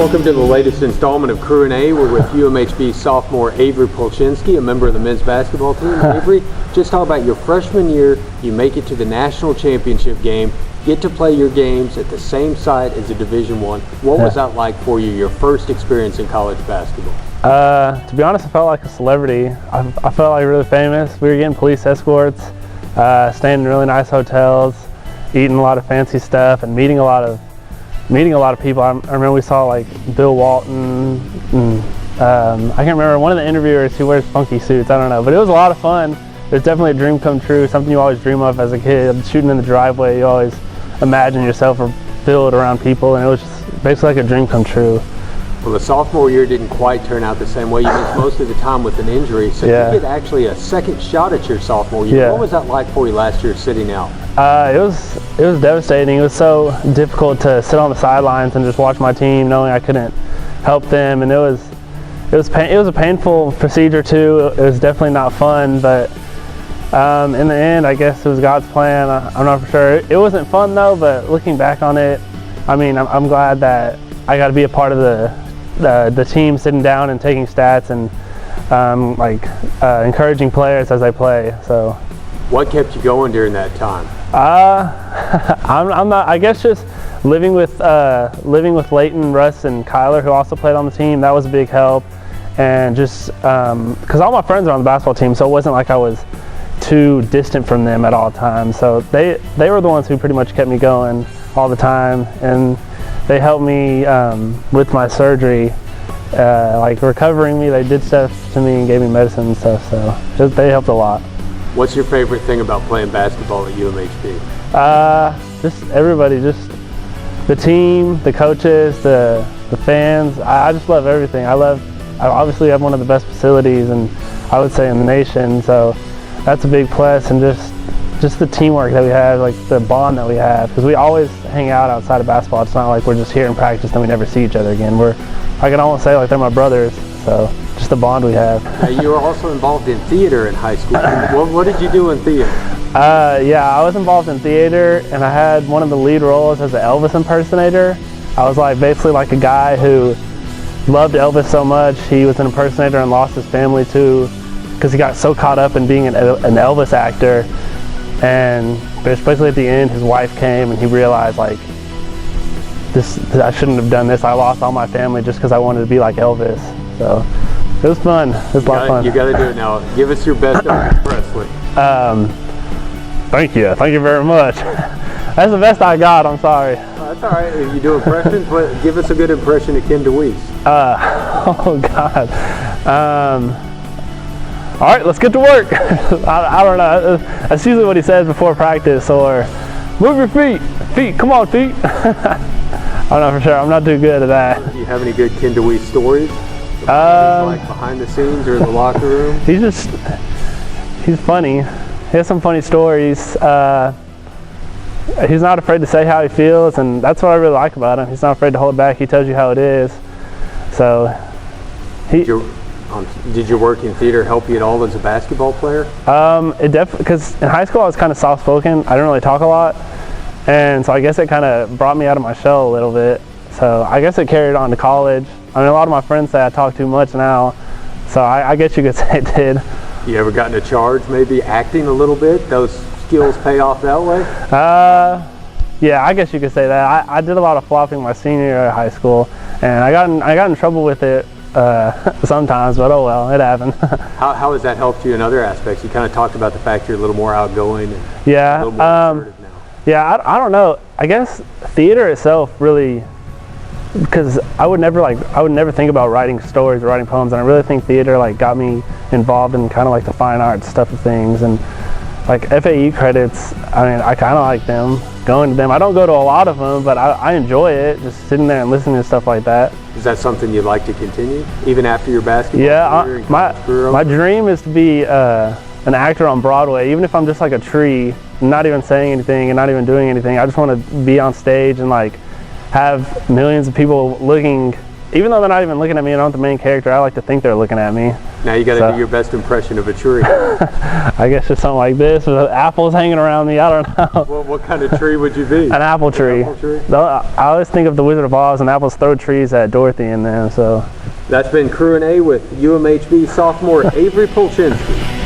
Welcome to the latest installment of Cru A. We're with UMHB sophomore Avery Polchinski, a member of the men's basketball team. Avery, just talk about your freshman year. You make it to the national championship game, get to play your games at the same site as a Division I. What was that like for you, your first experience in college basketball? To be honest, I felt like a celebrity. I felt like really famous. We were getting police escorts, staying in really nice hotels, eating a lot of fancy stuff, and meeting a lot of people. I remember we saw like Bill Walton, and I can't remember one of the interviewers who wears funky suits. I don't know, but it was a lot of fun. It was definitely a dream come true, something you always dream of as a kid. Shooting in the driveway, you always imagine yourself fulfilled around people, and it was just basically like a dream come true. Well, the sophomore year didn't quite turn out the same way. You missed most of the time with an injury, so you get actually a second shot at your sophomore year. What was that like for you last year sitting out? It was devastating. It was so difficult to sit on the sidelines and just watch my team, knowing I couldn't help them, and it was a painful procedure too. It was definitely not fun, but in the end, I guess it was God's plan. I'm not for sure. It wasn't fun though, but looking back on it, I mean, I'm glad that I got to be a part of the team, sitting down and taking stats and encouraging players as they play. So, what kept you going during that time? I'm not. I guess just living with Leighton, Russ, and Kyler, who also played on the team. That was a big help, and just because all my friends are on the basketball team, so it wasn't like I was too distant from them at all times. So they were the ones who pretty much kept me going all the time, and they helped me with my surgery, like recovering me. They did stuff to me and gave me medicine and stuff, so they helped a lot. What's your favorite thing about playing basketball at UMHB? Just everybody, just the team, the coaches, the fans. I just love everything. I obviously have one of the best facilities, and I would say in the nation, so that's a big plus, and just the teamwork that we have, like the bond that we have, because we always hang out outside of basketball. It's not like we're just here in practice and we never see each other again. I can almost say like they're my brothers, so just the bond we have. You were also involved in theater in high school. What did you do in theater? Yeah, I was involved in theater, and I had one of the lead roles as an Elvis Impersonator. I was basically like a guy who loved Elvis so much. He was an impersonator and lost his family too, because he got so caught up in being an Elvis actor. And basically at the end, his wife came and he realized I shouldn't have done this. I lost all my family just because I wanted to be like Elvis. So it was fun. It was a lot of fun. You got to do it now. Give us your best Elvis Presley. Thank you very much. That's the best I got. I'm sorry. That's all right. If you do impressions, give us a good impression of Ken DeWeese. Oh God. All right, let's get to work. I don't know. That's usually what he says before practice, or move your feet, come on feet. I'm not for sure. I'm not too good at that. Do you have any good Ken DeWeese stories? Like behind the scenes or in the locker room? He's funny. He has some funny stories. He's not afraid to say how he feels, and that's what I really like about him. He's not afraid to hold back. He tells you how it is. So did your work in theater help you at all as a basketball player? It definitely, because in high school I was kind of soft-spoken. I didn't really talk a lot, and so I guess it kind of brought me out of my shell a little bit. So I guess it carried on to college. I mean, a lot of my friends say I talk too much now, so I guess you could say it did. You ever gotten a charge, maybe acting a little bit? Those skills pay off that way? Yeah, I guess you could say that. I did a lot of flopping my senior year of high school, and I got in trouble with it sometimes, but oh well, it happened. How has that helped you in other aspects? You kind of talked about the fact you're a little more outgoing and a little more assertive now. Yeah, I don't know. I guess theater itself really, because I would never think about writing stories or writing poems, and I really think theater got me involved in kind of like the fine arts stuff of things, and like FAE credits. I mean, I kind of like them, going to them. I don't go to a lot of them, but I enjoy it, just sitting there and listening to stuff like that. Is that something you'd like to continue, even after your basketball career? Yeah, my dream is to be an actor on Broadway, even if I'm just like a tree, not even saying anything and not even doing anything. I just want to be on stage and have millions of people looking even though they're not even looking at me and I'm the main character, I like to think they're looking at me. Now you got to do your best impression of a tree. I guess just something like this with apples hanging around me. I don't know. Well, what kind of tree would you be? An apple tree. Apple tree? I always think of the Wizard of Oz and apples throw trees at Dorothy and them. So that's been Cru A with UMHB sophomore Avery Polchinski.